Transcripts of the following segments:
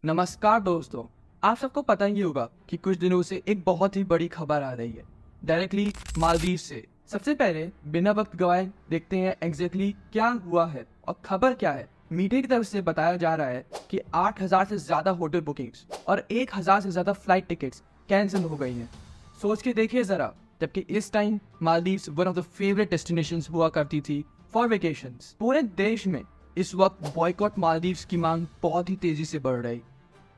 नमस्कार दोस्तों। आप सबको पता ही होगा कि कुछ दिनों से एक बहुत ही बड़ी खबर आ रही है डायरेक्टली मालदीव से। सबसे पहले बिना वक्त गवाए देखते हैं एग्जैक्टली क्या हुआ है और खबर क्या है। मीडिया की तरफ से बताया जा रहा है कि 8,000 से ज्यादा होटल बुकिंग्स और 1,000 से ज्यादा फ्लाइट टिकट्स कैंसिल हो गई हैं। सोच के देखिए जरा, जबकि इस time Maldives one of the favourite destinations हुआ करती थी फॉर वेकेशंस। पूरे देश में इस वक्त बॉयकॉट मालदीव्स की मांग बहुत ही तेजी से बढ़ रही।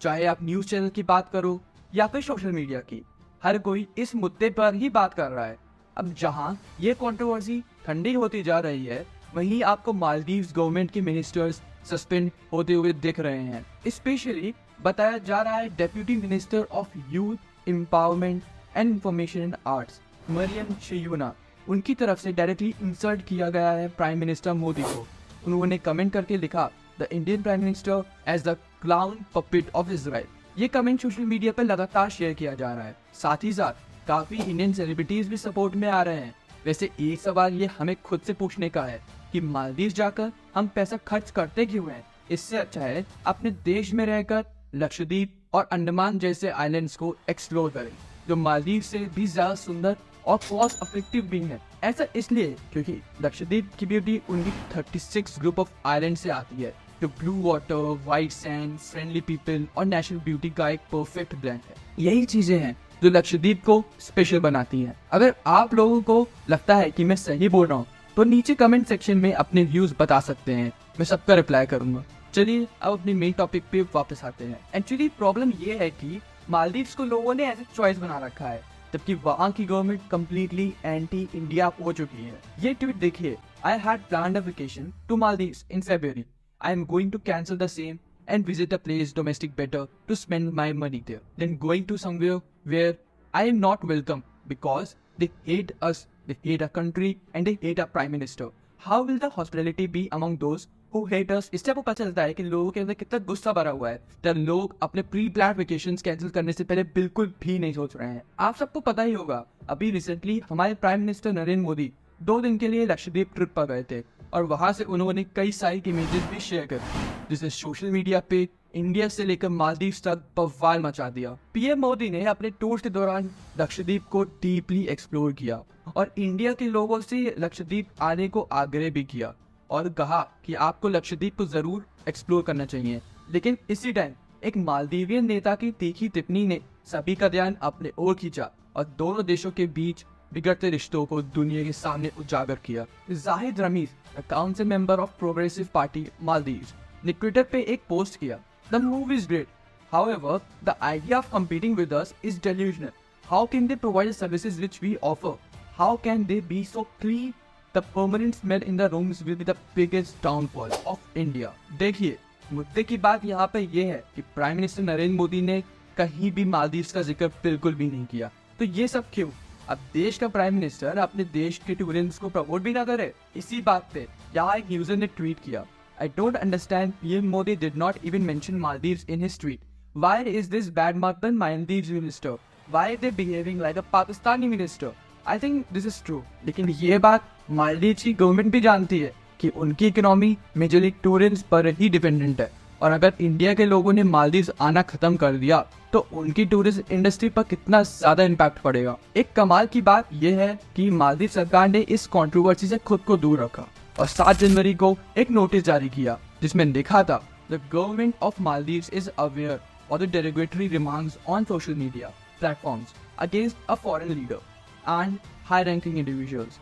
चाहे आप न्यूज चैनल की बात करो या फिर सोशल मीडिया की, हर कोई इस मुद्दे पर ही बात कर रहा है। अब जहां ये कंट्रोवर्सी ठंडी होती जा रही है, वहीं आपको मालदीव्स गवर्नमेंट के मिनिस्टर्स सस्पेंड होते हुए दिख रहे हैं। स्पेशली बताया जा रहा है deputy minister of youth empowerment and information and arts Mariyam Shiuna, उनकी तरफ से डायरेक्टली इंसल्ट किया गया है प्राइम मिनिस्टर मोदी को। उन्होंने कमेंट करके लिखा, the Indian prime minister as the clown puppet of Israel. ये कमेंट सोशल मीडिया पर लगातार शेयर किया जा रहा है। साथ ही साथ काफी इंडियन सेलिब्रिटीज भी सपोर्ट में आ रहे हैं। वैसे एक सवाल ये हमें खुद से पूछने का है कि मालदीव जाकर हम पैसा खर्च करते क्यों हैं? इससे अच्छा है अपने देश में रहकर लक्षद्वीप और अंडमान जैसे आइलैंड्स को एक्सप्लोर करें, जो मालदीव से भी ज्यादा सुंदर और कॉस्ट इफेक्टिव भी है। ऐसा इसलिए क्योंकि लक्षद्वीप की ब्यूटी उनकी 36 ग्रुप ऑफ आइलैंड से आती है, जो blue water, white sand, friendly people और नेचुरल ब्यूटी का एक परफेक्ट ब्लेंड है। यही चीजें हैं जो लक्षद्वीप को स्पेशल बनाती हैं। अगर आप लोगों को लगता है कि मैं सही बोल रहा हूँ तो नीचे कमेंट सेक्शन में अपने व्यूज बता सकते हैं, मैं सबका रिप्लाई करूंगा। चलिए अब अपनी मेन टॉपिक पे वापस आते हैं। एक्चुअली प्रॉब्लम ये है कि मालदीव्स को लोगों ने ऐसे चॉइस बना रखा है, जबकि वहाँ की गवर्नमेंट कम्प्लीटली एंटी इंडिया हो चुकी है। ये ट्वीट देखिए, I had planned a vacation to Maldives in February. I am going to cancel the same and visit a place domestic better to spend my money there than going to somewhere where I am not welcome because they hate us, they hate our country and they hate our prime minister. How will the hospitality be among those who hate us? इससे आपको पता चलता है कि लोगों के अंदर कितना गुस्सा भरा हुआ है जब लोग अपने प्री प्लान वेकेशन कैंसिल करने से पहले बिल्कुल भी नहीं सोच रहे हैं। आप सबको पता ही होगा, अभी रिसेंटली हमारे प्राइम मिनिस्टर नरेंद्र मोदी 2 दिन के लिए लक्षद्वीप ट्रिप पर गए थे और वहां से उन्होंने कई सारी इमेजेस भी शेयर कर दी, जिसे सोशल मीडिया पे इंडिया से लेकर मालदीव तक बवाल मचा दिया। पीएम मोदी ने अपने टूर के दौरान लक्षद्वीप को डीपली एक्सप्लोर किया और इंडिया के लोगों से लक्षद्वीप आने को आग्रह भी किया और कहा कि आपको लक्षद्वीप को जरूर एक्सप्लोर करना चाहिए। लेकिन इसी टाइम एक मालदीवियन नेता की तीखी टिप्पणी ने सभी का ध्यान अपने ओर खींचा और दोनों देशों के बीच बिगड़ते रिश्तों को दुनिया के सामने उजागर किया। Zahid Rameez, council member of progressive party Maldives, ने ट्विटर पे एक पोस्ट किया, the move is great, however the idea of competing with us is delusional. How can they provide the services which we offer? How can they be so clean? The permanent smell in the rooms will be the biggest downfall of India. देखिए, मुद्दे की बात यहाँ पे ये है कि prime minister Narendra Modi ने कहीं भी मालदीव्स का जिक्र बिल्कुल भी नहीं किया। तो ये सब क्यों? अब देश का प्राइम मिनिस्टर अपने देश के टूरिज्म को प्रमोट भी ना करे। इसी बात पे यहाँ एक यूजर ने ट्वीट किया, I don't understand, PM Modi did not even mention Maldives in his tweet. Why is this bad mark the Maldives minister? Why are they behaving like a Pakistani minister? I think this is true. लेकिन ये बात मालदीव्स की government भी जानती है कि उनकी economy majorly tourism पर ही डिपेंडेंट है और अगर इंडिया के लोगों ने मालदीव्स आना खत्म कर दिया तो उनकी टूरिज्म इंडस्ट्री पर कितना ज्यादा इम्पैक्ट पड़ेगा। एक कमाल की बात यह है कि मालदीव सरकार ने इस कंट्रोवर्सी से खुद को दूर रखा और 7 जनवरी को एक नोटिस जारी किया जिसमें लिखा था, the government of Maldives is aware of the derogatory remarks on social media platforms against a foreign leader and high-ranking individuals.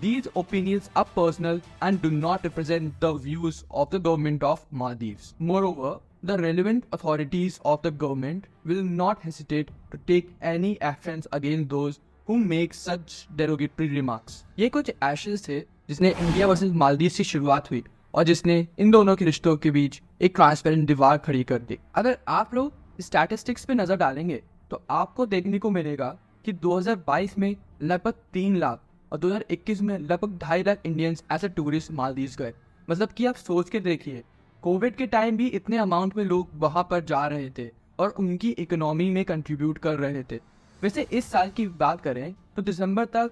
These opinions are personal and do not represent the views of the government of Maldives. Moreover, the relevant authorities of the government will not hesitate to take any actions against those who make such derogatory remarks. ये कुछ Ashes थे जिसने India versus Maldives से शुरुआत हुई और जिसने इन दोनों के रिश्तों के बीच एक ट्रांसपेरेंट दीवार खड़ी कर दी। अगर आप लोग स्टैटिस्टिक्स पे नजर डालेंगे तो आपको देखने को मिलेगा कि 2022 में लगभग 3 लाख और 2021 में लगभग 2.5 lakh Indians as a tourist Maldives गए। मतलब कि आप सोच के देखिए, कोविड के टाइम भी इतने अमाउंट में लोग वहां पर जा रहे थे और उनकी इकोनॉमी में कंट्रीब्यूट कर रहे थे। वैसे इस साल की बात करें तो दिसंबर तक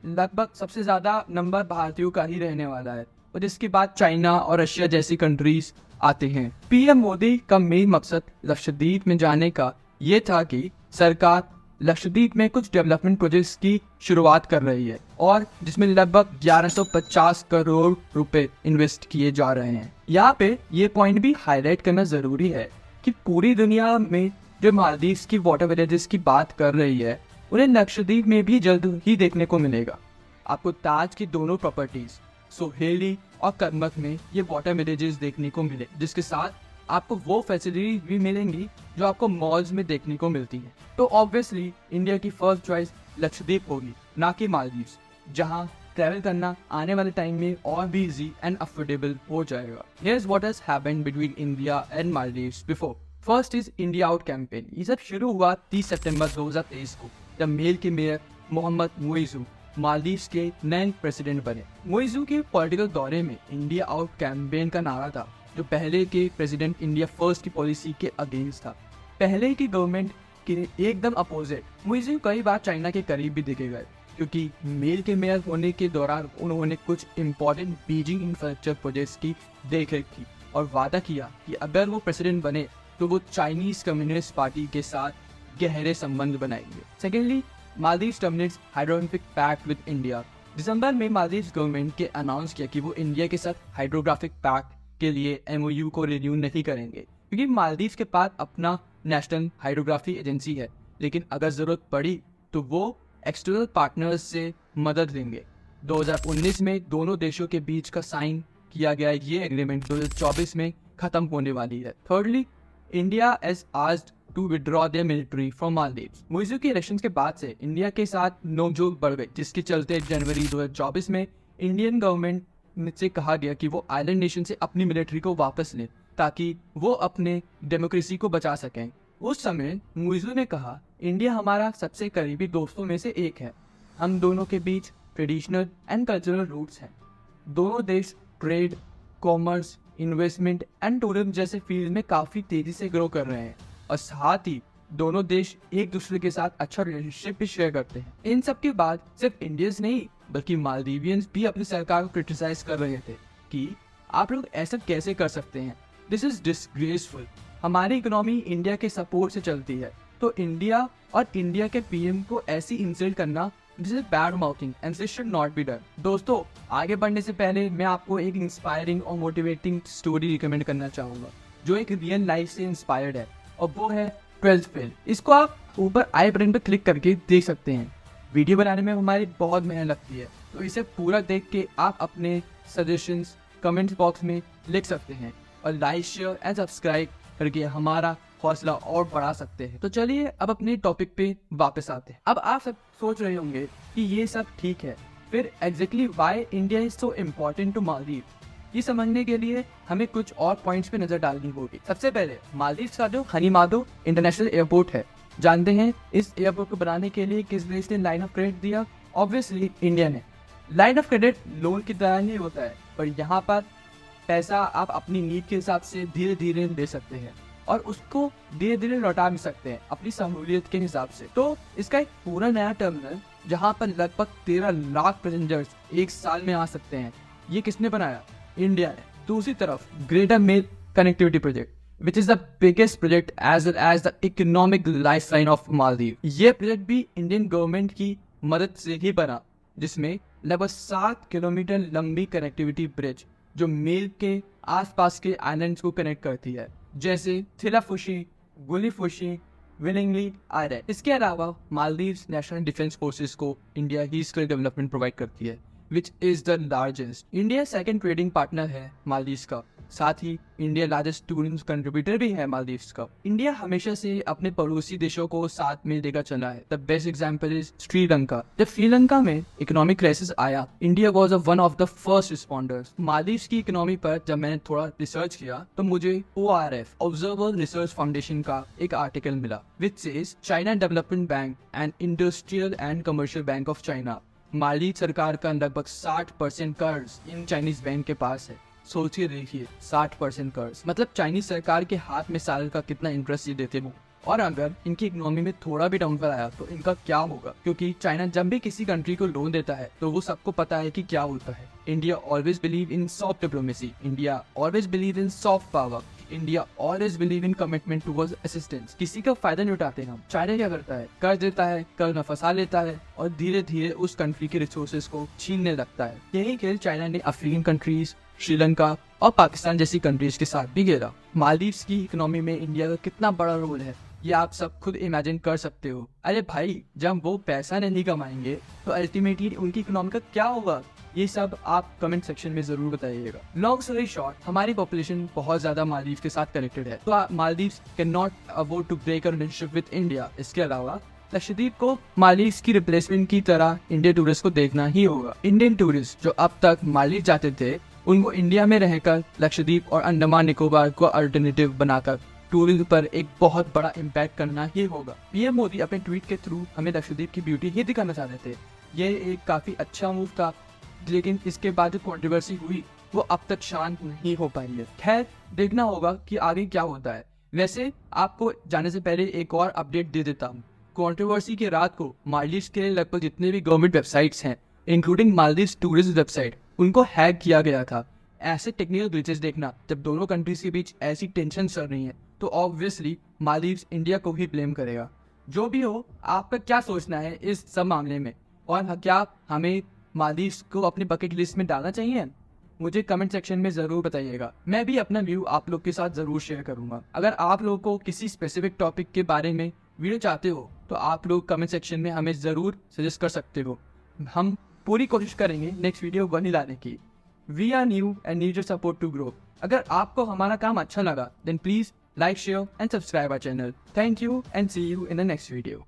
लगभग सबसे ज़्यादा नंबर भारतीयों का ही रहने वाला है और जिसके बाद चाइना और रशिया जैसी कंट्रीज आते हैं। पीएम मोदी का मेन मकसद लक्षद्वीप में जाने का ये था कि सरकार लक्षद्वीप में कुछ डेवलपमेंट प्रोजेक्ट्स की शुरुआत कर रही है और जिसमें लगभग 1150 करोड़ रुपए इन्वेस्ट किए जा रहे हैं। यहाँ पे ये पॉइंट भी हाईलाइट करना जरूरी है कि पूरी दुनिया में जो मालदीव्स की वाटर विलेजेस की बात कर रही है उन्हें लक्षद्वीप में भी जल्द ही देखने को मिलेगा। आपको ताज की दोनों प्रॉपर्टीज सोहेली और कर्मक में ये वाटर विलेजेस देखने को मिले, जिसके साथ आपको वो फैसिलिटी भी मिलेंगी जो आपको मॉल्स में देखने को मिलती है। तो ऑब्वियसली इंडिया की फर्स्ट चॉइस लक्षद्वीप होगी, ना कि मालदीव्स, जहां ट्रैवल करना आने वाले टाइम में और भी इजी एंड अफोर्डेबल हो जाएगा। Here's what has happened between India and Maldives before. First is India Out campaign. ये सब शुरू हुआ 30 सितंबर 2023 को, जब मेल के मेयर मोहम्मद मुइज़ू मालदीव्स के नए प्रेसिडेंट बने। मुइज़ू के पॉलिटिकल दौरे में इंडिया आउट कैंपेन का नारा था, जो पहले के प्रेसिडेंट इंडिया फर्स्ट की पॉलिसी के अगेंस्ट था। पहले की गवर्नमेंट के एकदम अपोजिट मुइज़ू कई बार चाइना के करीब भी दिखे गए, क्योंकि मेल के मेयर होने के दौरान उन्होंने कुछ इंपॉर्टेंट बीजिंग इंफ्रास्ट्रक्चर प्रोजेक्ट्स की देखरेख की और वादा किया कि अगर वो प्रेसिडेंट बने तो वो चाइनीज कम्युनिस्ट पार्टी के साथ गहरे संबंध बनाएंगे। Secondly, Maldives terminates hydrographic pact with India. दिसंबर में मालदीव्स गवर्नमेंट के अनाउंस किया कि वो इंडिया के साथ हाइड्रोग्राफिक पैक्ट के लिए MOU को रिन्यू नहीं करेंगे, क्योंकि मालदीव्स के पास अपना नेशनल हाइड्रोग्राफी एजेंसी है, लेकिन अगर जरूरत पड़ी तो वो एक्सटर्नल पार्टनर्स से मदद लेंगे। 2019 में दोनों देशों के बीच का साइन किया गया ये एग्रीमेंट 2024 में खत्म होने वाली है। Thirdly, India has asked to withdraw their military from Maldives. Muizzu के इलेक्शंस के बाद से इंडिया के साथ नोकझोंक बढ़ गई, जिसके चलते जनवरी 2024 में इंडियन गवर्नमेंट से कहा गया कि वो आइलैंड नेशन से अपनी मिलिट्री को वापस लें, ताकि वो अपने डेमोक्रेसी को बचा सकें। उस समय मुइज़ू ने कहा, इंडिया हमारा सबसे करीबी दोस्तों में से एक है। हम दोनों के बीच ट्रेडिशनल एंड कल्चरल रूट्स हैं। दोनों देश trade, commerce, investment and tourism जैसे फील्ड में काफ़ी तेज़ी से ग्रो कर रहे हैं और साथ ही दोनों देश एक दूसरे के साथ अच्छा रिलेशनशिप भी शेयर करते हैं। इन सब के बाद सिर्फ इंडियंस नहीं बल्कि मालदीवियंस भी अपनी सरकार को क्रिटिसाइज कर रहे थे कि आप लोग ऐसा कैसे कर सकते हैं, दिस इज डिसग्रेसफुल। हमारी इकोनॉमी इंडिया के सपोर्ट से चलती है, तो इंडिया और इंडिया के PM को ऐसी इंसल्ट करना this is bad mouthing and this should not be done. दोस्तों, आगे बढ़ने से पहले मैं आपको एक इंस्पायरिंग और मोटिवेटिंग स्टोरी रिकमेंड करना चाहूँगा जो एक रियल लाइफ से इंस्पायर्ड है, और वो है 12th फेल। इसको आप ऊपर आई बटन पर क्लिक करके देख सकते हैं। वीडियो बनाने में हमारी बहुत मेहनत लगती है, तो इसे पूरा देख के आप अपने सजेशंस कमेंट बॉक्स में लिख सकते हैं और लाइक, शेयर एंड सब्सक्राइब करके हमारा हौसला और बढ़ा सकते हैं। तो चलिए अब अपने टॉपिक पे वापस आते हैं। अब आप सब सोच रहे होंगे कि ये सब ठीक है, फिर exactly why India is so important to Maldives, ये समझने के लिए हमें कुछ और पॉइंट्स पे नजर डालनी होगी। सबसे पहले मालदीव का जो हनीमादो इंटरनेशनल एयरपोर्ट है, जानते हैं इस एयरपोर्ट को बनाने के लिए किस देश ने लाइन ऑफ क्रेडिट दिया? ऑब्वियसली इंडिया ने। लाइन ऑफ क्रेडिट लोन की तरह नहीं होता है, पर यहाँ पर पैसा आप अपनी नीड के हिसाब से धीरे धीरे दे सकते हैं और उसको धीरे धीरे लौटा भी सकते हैं अपनी सहूलियत के हिसाब से। तो इसका एक पूरा नया टर्मिनल जहाँ पर लगभग 13 लाख पैसेंजर्स एक साल में आ सकते हैं, ये किसने बनाया? इंडिया ने। दूसरी तरफ greater Male connectivity project which is the biggest project as well as the economic lifeline of Maldives। ये प्रोजेक्ट भी इंडियन गवर्नमेंट की मदद से ही बना, जिसमें लगभग 7 किलोमीटर लंबी कनेक्टिविटी ब्रिज जो मेल के आसपास के आइलैंड्स को कनेक्ट करती है, जैसे थिलाफुशी, गुलीफुशी, विलिंगली आइलैंड। इसके अलावा मालदीव्स नेशनल डिफेंस फोर्सेस को इंडिया ही स्किल डेवलपमेंट प्रोवाइड करती है, which is the largest. India second trading partner है मालदीव्स का, साथ ही इंडिया लार्जेस्ट टूरिज्म कंट्रीब्यूटर भी है मालदीव्स का। इंडिया हमेशा से अपने पड़ोसी देशों को साथ में लेकर चला है। The best example is Sri Lanka. जब श्रीलंका में इकोनॉमिक क्राइसिस आया, India was one of the first responders. Maldives की इकोनॉमी पर जब मैंने थोड़ा रिसर्च किया तो मुझे ORF ऑब्जर्वर रिसर्च फाउंडेशन का एक आर्टिकल मिला which says China development bank and industrial and commercial bank of China. Maldives सरकार का लगभग 60% कर्ज इन चाइनीज बैंक के पास है। सोचिए देखिए, 60% कर्ज मतलब चाइनीज सरकार के हाथ में साल का कितना इंटरेस्ट ये देते हो। और अगर इनकी इकोनॉमी में थोड़ा भी डाउनफॉल आया तो इनका क्या होगा, क्योंकि चाइना जब भी किसी कंट्री को लोन देता है तो वो सबको पता है कि क्या होता है। India always believe in soft diplomacy, India always believe in soft power, India always believe in commitment towards assistance. किसी का फायदा नहीं उठाते हम। चाइना क्या करता है, कर देता है, कर न फंसा लेता है और धीरे धीरे उस कंट्री के रिसोर्सेज को छीनने लगता है। यही खेल चाइना ने अफ्रीकन कंट्रीज, श्रीलंका और पाकिस्तान जैसी कंट्रीज के साथ भी खेला। मालदीव्स की इकोनॉमी में इंडिया का कितना बड़ा रोल है ये आप सब खुद इमेजिन कर सकते हो। अरे भाई, जब वो पैसा नहीं कमाएंगे तो अल्टीमेटली उनकी इकोनॉमी का क्या होगा, ये सब आप कमेंट सेक्शन में जरूर बताइएगा। लॉन्ग स्टोरी शॉर्ट, हमारी पॉपुलेशन बहुत ज्यादा मालदीव के साथ कनेक्टेड है, तो Maldives can not afford to break a relationship with India. इसके अलावा लक्षद्वीप को मालदीव्स की रिप्लेसमेंट की तरह इंडियन टूरिस्ट को देखना ही होगा। इंडियन टूरिस्ट जो अब तक मालदीव जाते थे उनको इंडिया में रहकर लक्षद्वीप और अंडमान निकोबार को अल्टरनेटिव बनाकर टूरिज्म पर एक बहुत बड़ा इम्पैक्ट करना ही होगा। पीएम मोदी अपने ट्वीट के थ्रू हमें लक्षद्वीप की ब्यूटी ही दिखाना चाहते थे। ये एक काफी अच्छा मूव था, लेकिन इसके बाद जो कंट्रोवर्सी हुई वो अब तक शांत नहीं हो पाई है। खैर, देखना होगा कि आगे क्या होता है। वैसे आपको जाने से पहले एक और अपडेट दे देता हूँ। कंट्रोवर्सी की रात को मालदीव्स के लगभग जितने भी गवर्नमेंट वेबसाइट्स हैं, इंक्लूडिंग मालदीव्स टूरिज्म वेबसाइट, उनको हैक किया गया था। ऐसे टेक्निकल ग्लिचेस देखना जब दोनों कंट्रीज के बीच ऐसी टेंशन चल रही है तो ऑब्वियसली मालदीव्स इंडिया को ही ब्लेम करेगा। जो भी हो, आपका क्या सोचना है इस सब मामले में, और क्या हमें मालदीव्स को अपनी बकेट लिस्ट में डालना चाहिए? मुझे कमेंट सेक्शन में जरूर बताइएगा। मैं भी अपना व्यू आप लोग के साथ जरूर शेयर करूंगा। अगर आप लोगों को किसी स्पेसिफिक टॉपिक के बारे में वीडियो चाहते हो तो आप लोग कमेंट सेक्शन में हमें जरूर सजेस्ट कर सकते हो। हम पूरी कोशिश करेंगे नेक्स्ट वीडियो बनी लाने की। We are new and need your support to grow. अगर आपको हमारा काम अच्छा लगा then please like, share and subscribe our channel. Thank you and see you in the next video.